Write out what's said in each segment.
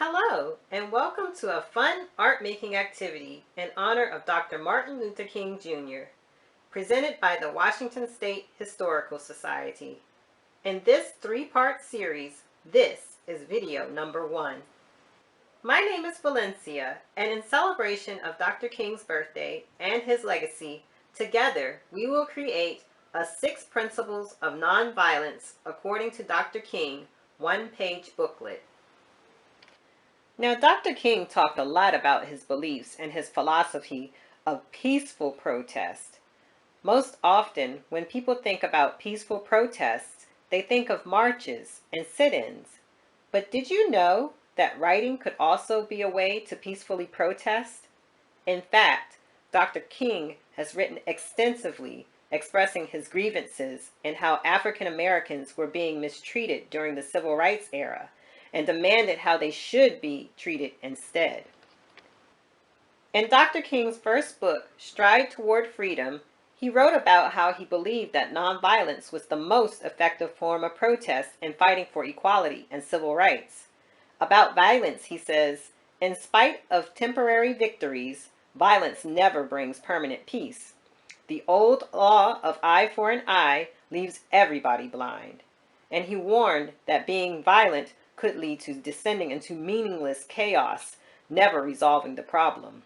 Hello, and welcome to a fun art making activity in honor of Dr. Martin Luther King Jr., presented by the Washington State Historical Society. In this three-part series, this is video number 1. My name is Valencia, and in celebration of Dr. King's birthday and his legacy, together we will create a 6 Principles of Nonviolence according to Dr. King one-page booklet. Now, Dr. King talked a lot about his beliefs and his philosophy of peaceful protest. Most often, when people think about peaceful protests, they think of marches and sit-ins. But did you know that writing could also be a way to peacefully protest? In fact, Dr. King has written extensively expressing his grievances and how African Americans were being mistreated during the Civil Rights era, and demanded how they should be treated instead. In Dr. King's first book, Stride Toward Freedom, he wrote about how he believed that nonviolence was the most effective form of protest in fighting for equality and civil rights. About violence, he says, "In spite of temporary victories, violence never brings permanent peace. The old law of eye for an eye leaves everybody blind." And he warned that being violent could lead to descending into meaningless chaos, never resolving the problem.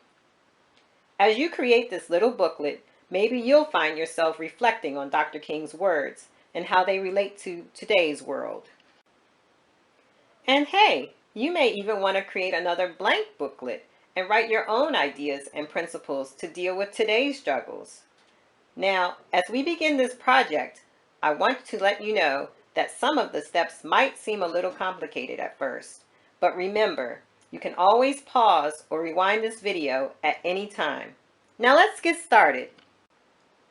As you create this little booklet, maybe you'll find yourself reflecting on Dr. King's words and how they relate to today's world. And hey, you may even want to create another blank booklet and write your own ideas and principles to deal with today's struggles. Now, as we begin this project, I want to let you know that some of the steps might seem a little complicated at first, but remember, you can always pause or rewind this video at any time. Now let's get started.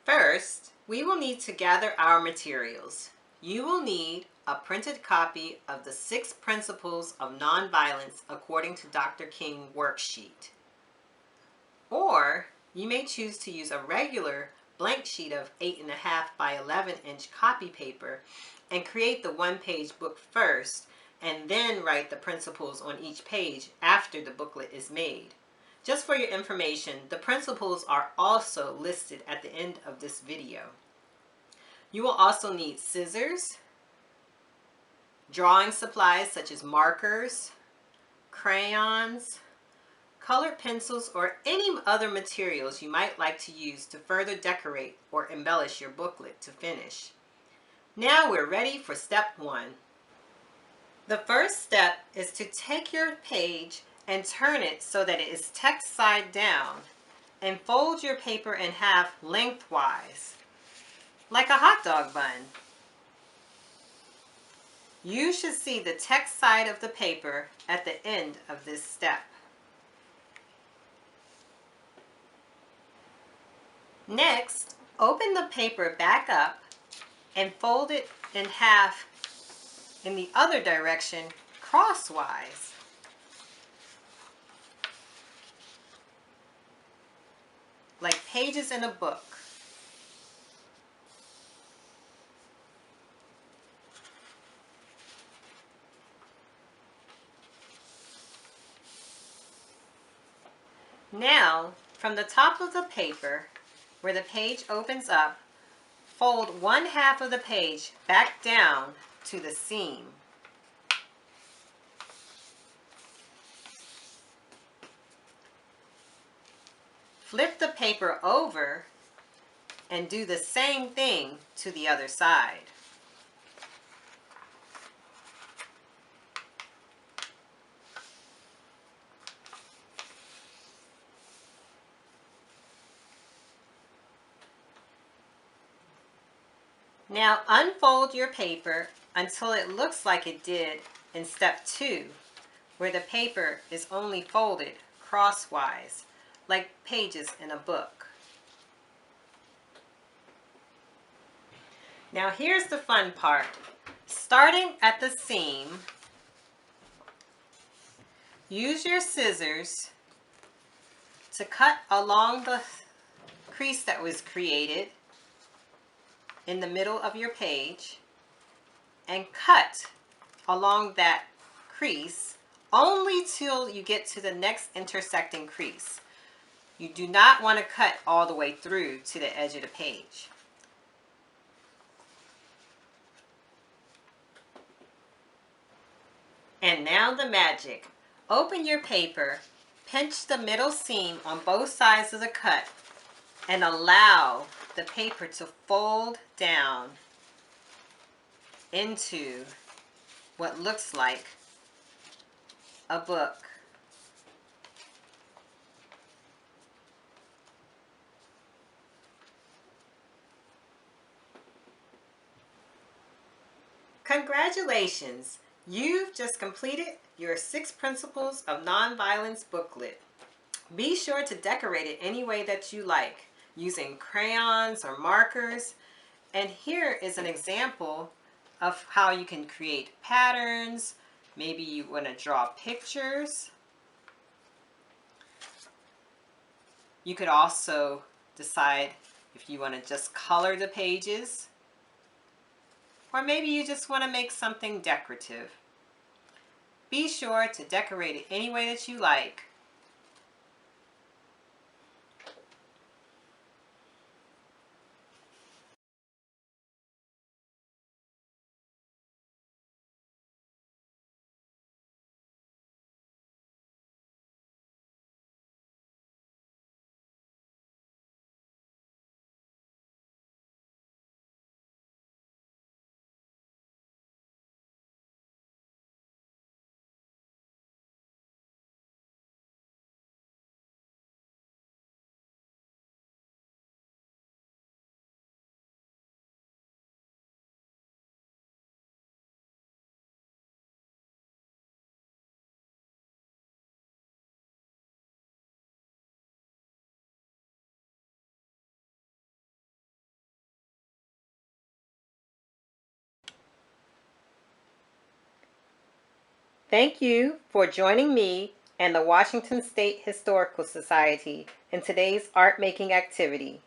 First, we will need to gather our materials. You will need a printed copy of the 6 Principles of Nonviolence according to Dr. King worksheet. Or you may choose to use a regular blank sheet of 8.5 by 11-inch copy paper and create the one-page book first, and then write the principles on each page after the booklet is made. Just for your information, the principles are also listed at the end of this video. You will also need scissors, drawing supplies such as markers, crayons, colored pencils, or any other materials you might like to use to further decorate or embellish your booklet to finish. Now we're ready for step 1. The first step is to take your page and turn it so that it is text side down, and fold your paper in half lengthwise, like a hot dog bun. You should see the text side of the paper at the end of this step. Next, open the paper back up and fold it in half in the other direction crosswise. Like pages in a book. Now, from the top of the paper, where the page opens up, fold one half of the page back down to the seam. Flip the paper over and do the same thing to the other side. Now unfold your paper until it looks like it did in step 2, where the paper is only folded crosswise, like pages in a book. Now here's the fun part. Starting at the seam, use your scissors to cut along the crease that was created in the middle of your page, and cut along that crease only till you get to the next intersecting crease. You do not want to cut all the way through to the edge of the page. And now the magic. Open your paper, pinch the middle seam on both sides of the cut, and allow the paper to fold down into what looks like a book. Congratulations! You've just completed your 6 Principles of Nonviolence booklet. Be sure to decorate it any way that you like, using crayons or markers. And here is an example of how you can create patterns. Maybe you want to draw pictures. You could also decide if you want to just color the pages, or maybe you just want to make something decorative. Be sure to decorate it any way that you like. Thank you for joining me and the Washington State Historical Society in today's art making activity.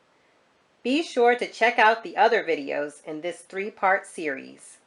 Be sure to check out the other videos in this 3-part series.